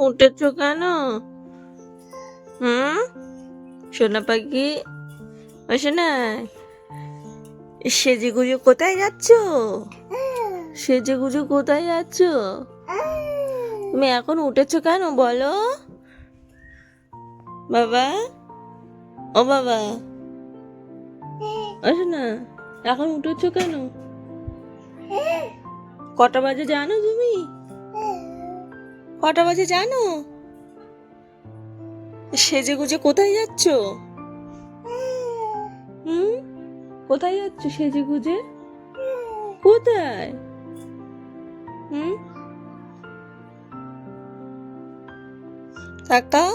উঠেছো কেন? হুম, সোনা পাখি, ও সোনা, সেজে গুজে কোথায় যাচ্ছ? সেজে গুজে কোথায় যাচ্ছ? তুমি এখন উঠেছো কেন বলো? বাবা, ও বাবা, ও সোনা, এখন উঠেছো কেন? কটা বাজে জানো তুমি? কটা বাজে জানো? সেজে গুজে কোথায় যাচ্ছ? হুম, কোথায় যাচ্ছ সেজে গুজে? কোথায়? হুম, তাকাও,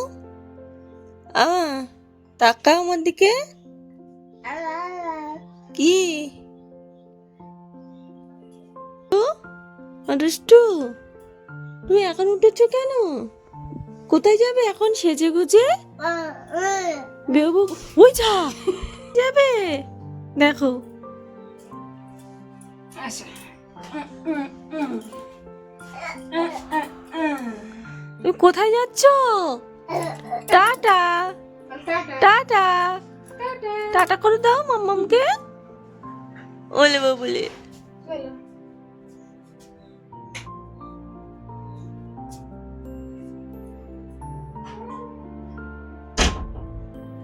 আ তাকাও আমার দিকে। কি দুষ্টু, তুমি এখন উঠেছো কেন? কোথায় যাবে এখন সেজে গুজে? বেরোবো, ওই যা যাবে, দেখো। তুমি কোথায় যাচ্ছ? টাটা, টাটা, টাটা করে দাও মাম্মামকে। ওলে বাবুলে।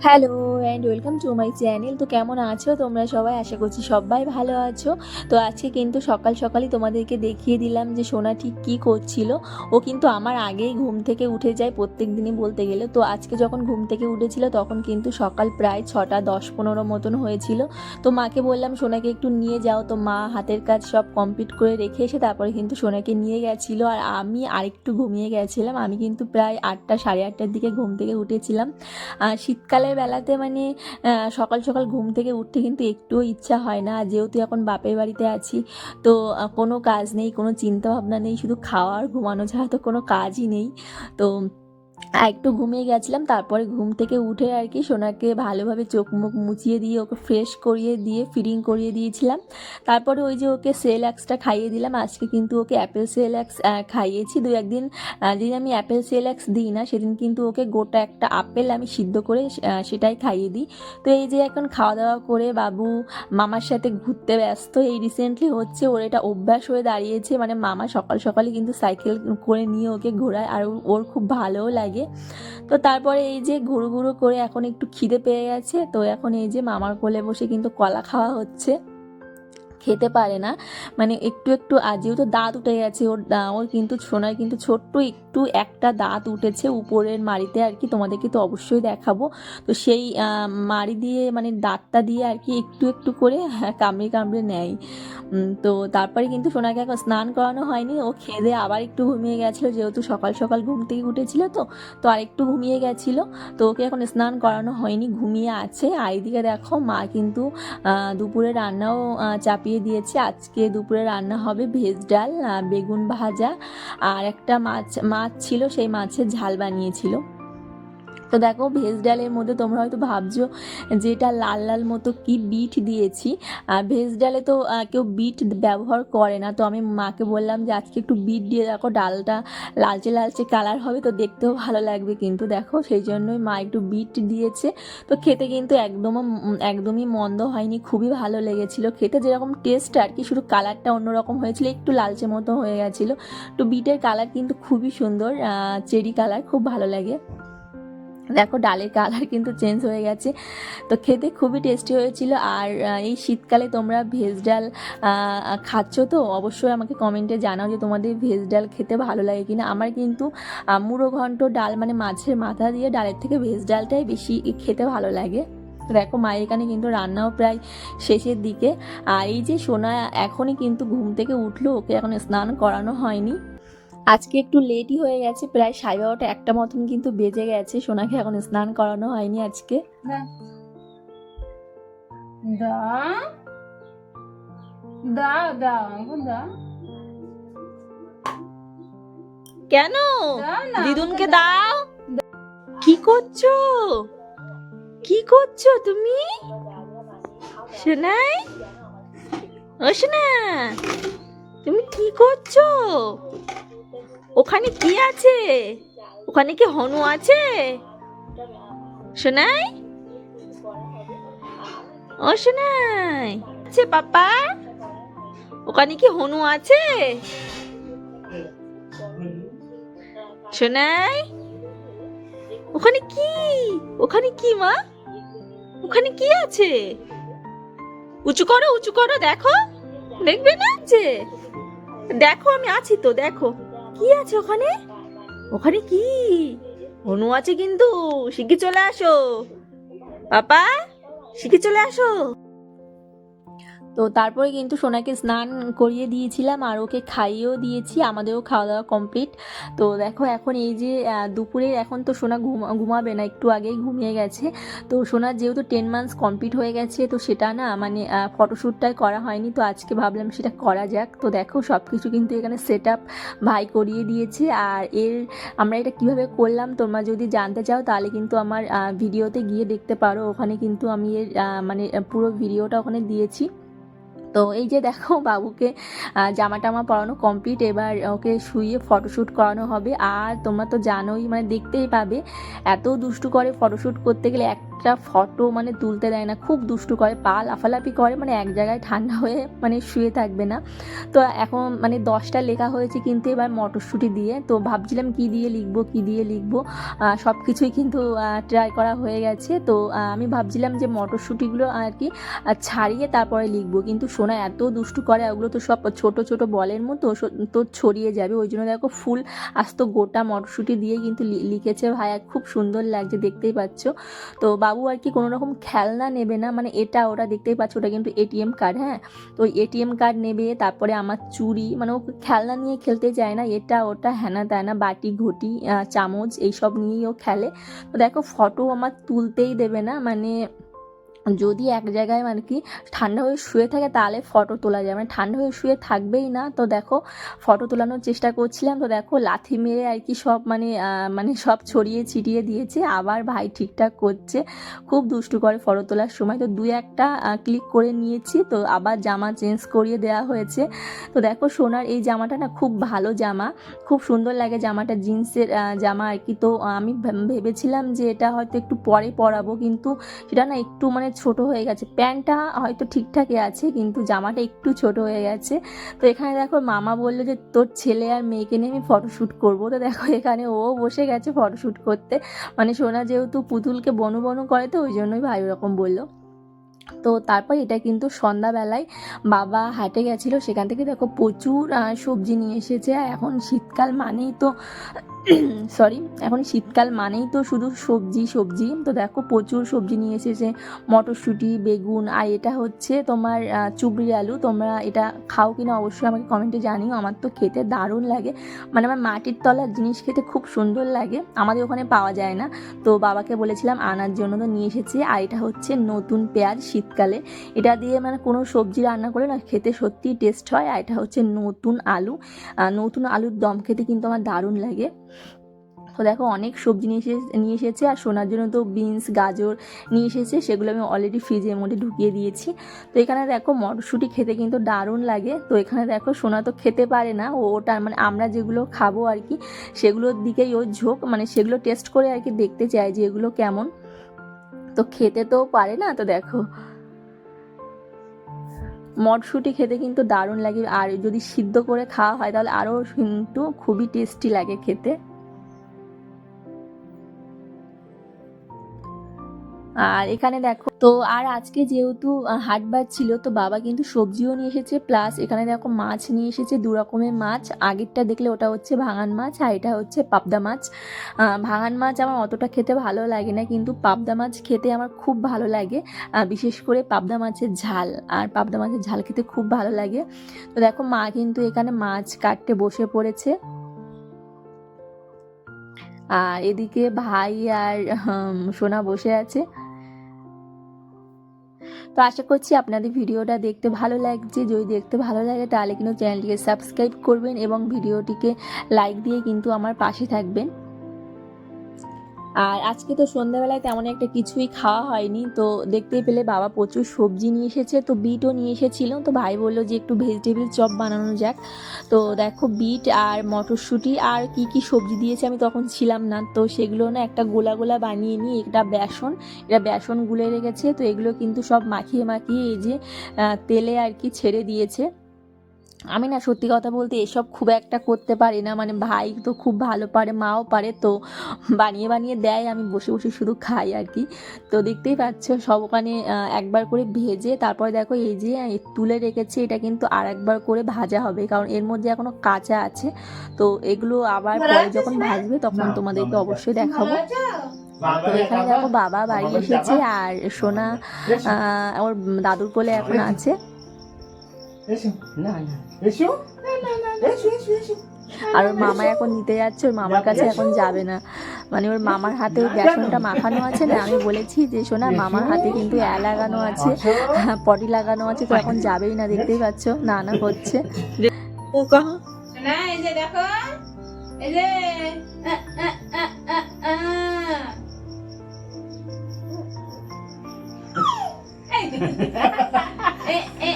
Hello and welcome to my channel. তো কেমন আছো তোমরা সবাই? আশা করছি সবাই ভালো আছো। তো আজকে কিন্তু সকাল সকালই তোমাদেরকে দেখিয়ে দিলাম যে সোনা ঠিক কী করছিল। ও কিন্তু আমার আগেই ঘুম থেকে উঠে যায় প্রত্যেক দিনই বলতে গেলে। তো আজকে যখন ঘুম থেকে উঠেছিল তখন কিন্তু সকাল প্রায় 6:10-15 মতন হয়েছিল। তো মাকে বললাম সোনাকে একটু নিয়ে যাও, তো মা হাতের কাজ সব কমপ্লিট করে রেখে এসে তারপরে কিন্তু সোনাকে নিয়ে গেছিলো। আর আমি আরেকটু ঘুমিয়ে গেছিলাম। আমি কিন্তু প্রায় 8টা, সাড়ে 8টার দিকে ঘুম থেকে উঠেছিলাম। শীতকালের বেলাতে মানে সকাল সকাল ঘুম থেকে উঠতে কিন্তু একটুও ইচ্ছা হয় না। আর যেহেতু এখন বাপের বাড়িতে আছি, তো কোনো কাজ নেই, কোনো চিন্তা ভাবনা নেই, শুধু খাওয়া আর ঘুমানো ছাড়া তো কোনো কাজই নেই। তো একটু ঘুমিয়ে গেছিলাম, তারপরে ঘুম থেকে উঠে আর কি সোনাকে ভালোভাবে চোখ মুখ মুছিয়ে দিয়ে ওকে ফ্রেশ করিয়ে দিয়ে ফিডিং করিয়ে দিয়েছিলাম। তারপরে ওই যে ওকে সেরেল্যাক্সটা খাইয়ে দিলাম। আজকে কিন্তু ওকে অ্যাপেল সেরেল্যাক্স খাইয়েছি। দু একদিন যেদিন আমি অ্যাপেল সেরেল্যাক্স দিই না সেদিন কিন্তু ওকে গোটা একটা আপেল আমি সিদ্ধ করে সেটাই খাইয়ে দিই। তো এই যে এখন খাওয়া দাওয়া করে বাবু মামার সাথে ঘুরতে ব্যস্ত। এই রিসেন্টলি হচ্ছে ওর এটা অভ্যাস হয়ে দাঁড়িয়েছে, মানে মামা সকাল সকালে কিন্তু সাইকেল করে নিয়ে ওকে ঘোরায় আর ওর খুব ভালোও লাগে। তো তারপরে এই যে ঘুরু ঘুরু করে এখন একটু খিদে পেয়ে গেছে, তো এখন এই যে মামার কোলে বসে কিন্তু কলা খাওয়া হচ্ছে। খেতে পারে না, মানে একটু একটু যেহেতু দাঁত উঠে গেছে ওর কিন্তু সোনার কিন্তু ছোট্ট একটু একটা দাঁত উঠেছে উপরের মাড়িতে আর কি, তোমাদেরকে তো অবশ্যই দেখাবো। তো সেই মাড়ি দিয়ে মানে দাঁতটা দিয়ে আর কি একটু একটু করে কামড়ে কামড়ে নেয়। তো তারপরে কিন্তু সোনাকে এখন স্নান করানো হয়নি। ও খেয়ে দিয়ে আবার একটু ঘুমিয়ে গেছিলো, যেহেতু সকাল সকাল ঘুম থেকে উঠেছিল তো আর একটু ঘুমিয়ে গেছিলো। তো ওকে এখন স্নান করানো হয়নি, ঘুমিয়ে আছে। আর এইদিকে দেখো মা কিন্তু দুপুরে রান্নাও চাপিয়ে দিয়েছে। আজকে দুপুরে রান্না হবে ভেজ ডাল, বেগুন ভাজা আর একটা মাছ ছিল, সেই মাছের ঝাল বানিয়েছিল। তো দেখো ভেজ ডালের মধ্যে তোমরা হয়তো ভাবছো যেটা লাল লাল মতো কি বিট দিয়েছি। ভেজ ডালে তো কেউ বিট ব্যবহার করে না, তো আমি মাকে বললাম যে আজকে একটু বিট দিয়ে দেখো, ডালটা লালচে লালচে কালার হবে, তো দেখতেও ভালো লাগবে কিন্তু। দেখো সেই জন্যই মা একটু বিট দিয়েছে। তো খেতে কিন্তু একদমই মন্দ হয়নি, খুবই ভালো লেগেছিল খেতে। যেরকম টেস্ট আর কি, শুধু কালারটা অন্যরকম হয়েছিল, একটু লালচে মতো হয়ে গেছিলো। তো বিটের কালার কিন্তু খুবই সুন্দর, চেরি কালার, খুব ভালো লাগে। দেখো ডালের কালার কিন্তু চেঞ্জ হয়ে গেছে। তো খেতে খুবই টেস্টি হয়েছিল। আর এই শীতকালে তোমরা ভেজ ডাল খাচ্ছ তো অবশ্যই আমাকে কমেন্টে জানাও যে তোমাদের ভেজ ডাল খেতে ভালো লাগে কিনা। আমার কিন্তু মুড়ো ঘন্ট ডাল মানে মাছের মাথা দিয়ে ডালের থেকে ভেজ ডালটাই বেশি খেতে ভালো লাগে। দেখো মায়ের এখানে কিন্তু রান্নাও প্রায় শেষের দিকে। আর এই যে সোনা এখনই কিন্তু ঘুম থেকে উঠলো, ওকে এখন স্নান করানো হয়নি। আজকে একটু লেটই হয়ে গেছে, প্রায় 12:30 একটা মতন কিন্তু বেজে গেছে। সোনাকে এখন স্নান করানো হয়নি আজকে। কেন? দিদুনকে দাও। কি করছো? কি করছো তুমি? সোনাই, ও সোনা, তুমি কি করছো? ওখানে কি আছে? ওখানে কি হনু আছে? সোনাই, ও সোনাই আছে পাপা? ওখানে কি হনু আছে? সোনাই, ওখানে কি? ওখানে কি মা? ওখানে কি আছে? উঁচু করো, দেখো, দেখবে না যে? দেখো আমি আছি তো, দেখো কি আছে ওখানে। ওখানে কি? হনু আছে কিন্তু। শিগগির চলে আসো পাপা, শিগগির চলে আসো। তো তারপরে কিন্তু সোনাকে স্নান করিয়ে দিয়েছিলাম আর ওকে খাইয়েও দিয়েছি, আমাদেরও খাওয়া দাওয়া কমপ্লিট। তো দেখো এখন এই যে দুপুরে এখন তো সোনা ঘুমাবে না, একটু আগেই ঘুমিয়ে গেছে। তো সোনার যেহেতু 10 মান্থস কমপ্লিট হয়ে গেছে, তো সেটা না মানে ফটোশ্যুটটাই করা হয়নি, তো আজকে ভাবলাম সেটা করা যাক। তো দেখো সব কিছু কিন্তু এখানে সেট আপ ভাই করিয়ে দিয়েছে। আর আমরা এটা কিভাবে করলাম তোমরা যদি জানতে চাও তাহলে কিন্তু আমার ভিডিওতে গিয়ে দেখতে পারো, ওখানে কিন্তু আমি এর মানে পুরো ভিডিওটা ওখানে দিয়েছি। তো এই যে দেখো বাবুকে জামা টামা পরানো কমপ্লিট, এবার ওকে শুইয়ে ফটোশ্যুট করানো হবে। আর তোমরা তো জানোই, মানে দেখতেই পাবে এত দুষ্টু করে ফটোশ্যুট করতে গেলে, একটা ফটো মানে তুলতে দেয় না, খুব দুষ্টু করে, পা লাফালাফি করে, মানে এক জায়গায় ঠান্ডা হয়ে মানে শুয়ে থাকবে না। তো এখন মানে 10টা লেখা হয়েছে কিন্তু এবার মটরশুঁটি দিয়ে। তো ভাবছিলাম কি দিয়ে লিখবো, সব কিছুই কিন্তু ট্রাই করা হয়ে গেছে। তো আমি ভাবছিলাম যে মটরশুঁটিগুলো আর কি ছাড়িয়ে তারপরে লিখবো, কিন্তু সোনা এত দুষ্টু করে, ওগুলো তো সব ছোট ছোট বলের মতো, তো ছড়িয়ে যাবে, ওই জন্য দেখো ফুল আস্ত গোটা মটরশুঁটি দিয়ে কিন্তু লিখেছে ভাইয়া, খুব সুন্দর লাগছে দেখতেই পাচ্ছ। তো বাবু আর কি কোনো রকম খেলনা নেবে না, মানে এটা ওটা দেখতেই পাচ্ছ, ওটা কিন্তু এটিএম কার্ড, হ্যাঁ। তো এটিএম কার্ড নেবে, তারপরে আমার চুড়ি, মানে ও খেলনা নিয়ে খেলতে চায় না, এটা ওটা হ্যানা ত্যানা বাটি ঘটি চামচ এইসব নিয়েই ও খেলে। তো দেখো ফটো আমার তুলতেই দেবে না, মানে যদি এক জায়গায় মানে কি ঠান্ডা হয়ে শুয়ে থাকে তাহলে ফটো তোলা যায়, মানে ঠান্ডা হয়ে শুয়ে থাকবেই না। তো দেখো ফটো তোলানোর চেষ্টা করছিলাম, তো দেখো লাথি মেরে আর কি সব মানে সব ছড়িয়ে ছিটিয়ে দিয়েছে, আবার ভাই ঠিকঠাক করছে, খুব দুষ্টু করে ফটো তোলার সময়। তো দুই একটা ক্লিক করে নিয়েছি, তো আবার জামা চেঞ্জ করিয়ে দেওয়া হয়েছে। তো দেখো সোনার এই জামাটা না খুব ভালো জামা, খুব সুন্দর লাগে জামাটা, জিন্সের জামা আর কি। তো আমি ভেবেছিলাম যে এটা হয়তো একটু পরে পরাবো, কিন্তু সেটা না একটু মানে ছোট হয়ে গেছে, প্যান্টটা হয়তো ঠিকঠাকই আছে কিন্তু জামাটা একটু ছোট হয়ে গেছে। তো এখানে দেখো মামা বললো যে তোর ছেলে আর মেয়েকে নিয়ে আমি ফটোশ্যুট করবো। তো দেখো এখানে ও বসে গেছে ফটোশ্যুট করতে, মানে সোনা যেহেতু পুতুলকে বনু বনু করে, তো ওই জন্যই ভাই ওরকম বললো। তো তারপর এটা কিন্তু সন্ধ্যাবেলায় বাবা হাটে গেছিলো, সেখান থেকে দেখো প্রচুর সবজি নিয়ে এসেছে। আর এখন শীতকাল মানেই তো এখন শীতকাল মানেই তো শুধু সবজি। তো দেখো প্রচুর সবজি নিয়ে এসেছে, মটরশুঁটি, বেগুন, আর এটা হচ্ছে তোমার চুবড়ি আলু। তোমরা এটা খাও কিনা অবশ্যই আমাকে কমেন্টে জানিও, আমার তো খেতে দারুণ লাগে, মানে আমার মাটির তলার জিনিস খেতে খুব সুন্দর লাগে, আমাদের ওখানে পাওয়া যায় না। তো বাবাকে বলেছিলাম আনার জন্য, তো নিয়ে এসেছে। আর এটা হচ্ছে নতুন পেঁয়াজ, শীতকালে এটা দিয়ে মানে কোনো সবজি রান্না করে না খেতে সত্যিই টেস্ট হয়। আর এটা হচ্ছে নতুন আলুর দম খেতে কিন্তু আমার দারুণ লাগে। তো দেখো অনেক সবজি নিয়ে এসেছে, আর সোনার জন্য তো বিনস গাজর নিয়ে এসেছে, সেগুলো আমি অলরেডি ফ্রিজের মধ্যে ঢুকিয়ে দিয়েছি। তো এখানে দেখো মটরশুঁটি খেতে কিন্তু দারুণ লাগে। তো এখানে দেখো সোনা তো খেতে পারে না, ওটা মানে আমরা যেগুলো খাবো আর কি সেগুলোর দিকেই ওর ঝোঁক, মানে সেগুলো টেস্ট করে আর কি দেখতে চায় যে এগুলো কেমন, তো খেতে তো পারে না। তো দেখো মটরশুঁটি খেতে কিন্তু দারুণ লাগে, আর যদি সিদ্ধ করে খাওয়া হয় তাহলে আরও কিন্তু খুবই টেস্টি লাগে খেতে। আর এখানে দেখো তো, আর আজকে যেহেতু হাটবার ছিল, তো বাবা কিন্তু সবজিও নিয়ে এসেছে, প্লাস এখানে দেখো মাছ নিয়ে এসেছে, 2 রকমের মাছ। আগেরটা দেখলে ওটা হচ্ছে ভাঙান মাছ, আর এটা হচ্ছে পাবদা মাছ। ভাঙান মাছ আমার অতটা খেতে ভালো লাগে না, কিন্তু পাবদা মাছ খেতে আমার খুব ভালো লাগে, বিশেষ করে পাবদা মাছের ঝাল, আর পাবদা মাছের ঝাল খেতে খুব ভালো লাগে। তো দেখো মা কিন্তু এখানে মাছ কাটতে বসে পড়েছে, আর এদিকে ভাই আর সোনা বসে আছে। তো আশা করছি আপনাদের ভিডিওটা দেখতে ভালো লাগছে, যদি দেখতে ভালো লাগে তাহলে কিন্তু চ্যানেলটিকে সাবস্ক্রাইব করবেন এবং ভিডিওটিকে লাইক দিয়ে কিন্তু আমার পাশে থাকবেন। আর আজকে তো সন্ধ্যাবেলায় তেমন একটা কিছুই খাওয়া হয়নি, তো দেখতেই পেলে বাবা প্রচুর সবজি নিয়ে এসেছে, তো বিটও নিয়ে এসেছিল। তো ভাই বললো যে একটু ভেজিটেবিল চপ বানানো যাক। তো দেখো বিট আর মটরশুঁটি আর কি কি সবজি দিয়েছে আমি তখন ছিলাম না, তো সেগুলো না একটা গোলা গোলা বানিয়ে নিই। এটা বেসন গুলে রেখেছে, তো এগুলো কিন্তু সব মাখিয়ে মাখিয়ে এই যে তেলে আর কি ছেড়ে দিয়েছে। আমি না সত্যি কথা বলতে এসব খুব একটা করতে পারি না, মানে ভাই তো খুব ভালো পারে, মাও পারে, তো বানিয়ে বানিয়ে দেয়, আমি বসে বসে শুধু খাই আর কি। তো দেখতেই পাচ্ছ সব ওখানে একবার করে ভেজে তারপরে দেখো এই যে তুলে রেখেছে, এটা কিন্তু আর একবার করে ভাজা হবে, কারণ এর মধ্যে এখনো কাঁচা আছে। তো এগুলো আবার পরে যখন ভাজবে তখন তোমাদেরকে অবশ্যই দেখাবো। তো এখানে দেখো বাবা বাড়ি এসেছে আর সোনা ওর দাদুর কোলে এখন আছে। আর ওর মামা এখন নিতে যাচ্ছে, ওর মামার কাছে এখন যাবে না, মানে ওর মামার হাতে ওই বেসনটা মাখানো আছে না, আমি বলেছি যে শোনা মামার হাতে কিন্তু লাগানো আছে, পটি লাগানো আছে, তো এখন যাবেই না, দেখতেই পাচ্ছ না না করছে। না এই যে দেখো, এই যে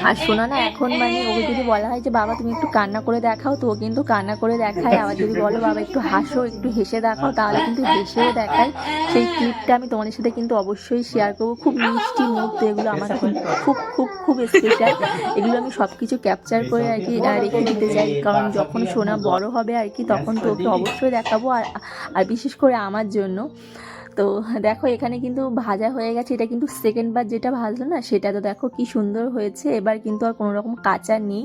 আর শোনা না এখন মানে ওকে যদি বলা হয় যে বাবা তুমি একটু কান্না করে দেখাও, তো ও কিন্তু কান্না করে দেখায়। আবার যদি বলো বাবা একটু হাসো, একটু হেসে দেখাও, তাহলে কিন্তু হেসেও দেখায়। সেই ক্লিপটা আমি তোমাদের সাথে কিন্তু অবশ্যই শেয়ার করবো। খুব মিষ্টি মুহূর্ত এগুলো, আমার খুব খুব খুব খুব স্পেশাল। এগুলো আমি সব কিছু ক্যাপচার করে আর কি রেখে দিতে চাই, কারণ যখন সোনা বড় হবে আর কি তখন তো ওকে অবশ্যই দেখাবো, আর বিশেষ করে আমার জন্য। তো দেখো এখানে কিন্তু ভাজা হয়ে গেছে, এটা কিন্তু সেকেন্ড বার যেটা ভাজলো না সেটা, তো দেখো কি সুন্দর হয়েছে। এবার কিন্তু আর কোনো রকম কাঁচা নেই।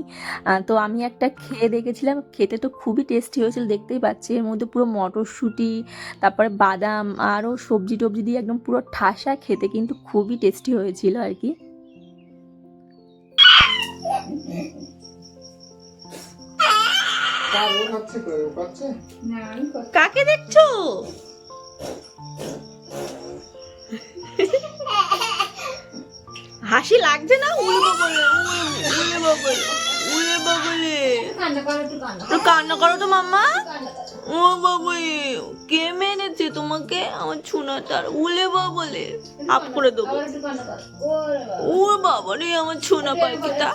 তো আমি একটা খেয়ে দেখেছিলাম, খেতে তো খুবই টেস্টি হয়েছিল, দেখতেই পাচ্ছি এর মধ্যে পুরো মটরশুঁটি তারপরে বাদাম আরও সবজি টবজি দিয়ে একদম পুরো ঠাসা, খেতে কিন্তু খুবই টেস্টি হয়েছিল আর কি। কাকে দেখছো? হাসি লাগছে না? উড়ে বাবলে, উড়ে বাবলে, উড়ে বাবলে, কান্না করো তো মাম্মা। ও বাবুই, কে মেরেছে তোমাকে? আমার ছুনাটার উলে বাবলে আপ করে দেবো। ও বাবা রে, আমার ছোনা পাখিটা।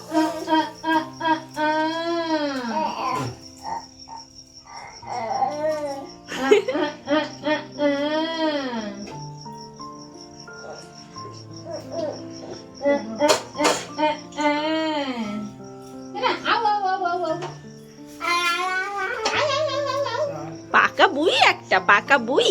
পাকা বুই একটা, পাকা বুই।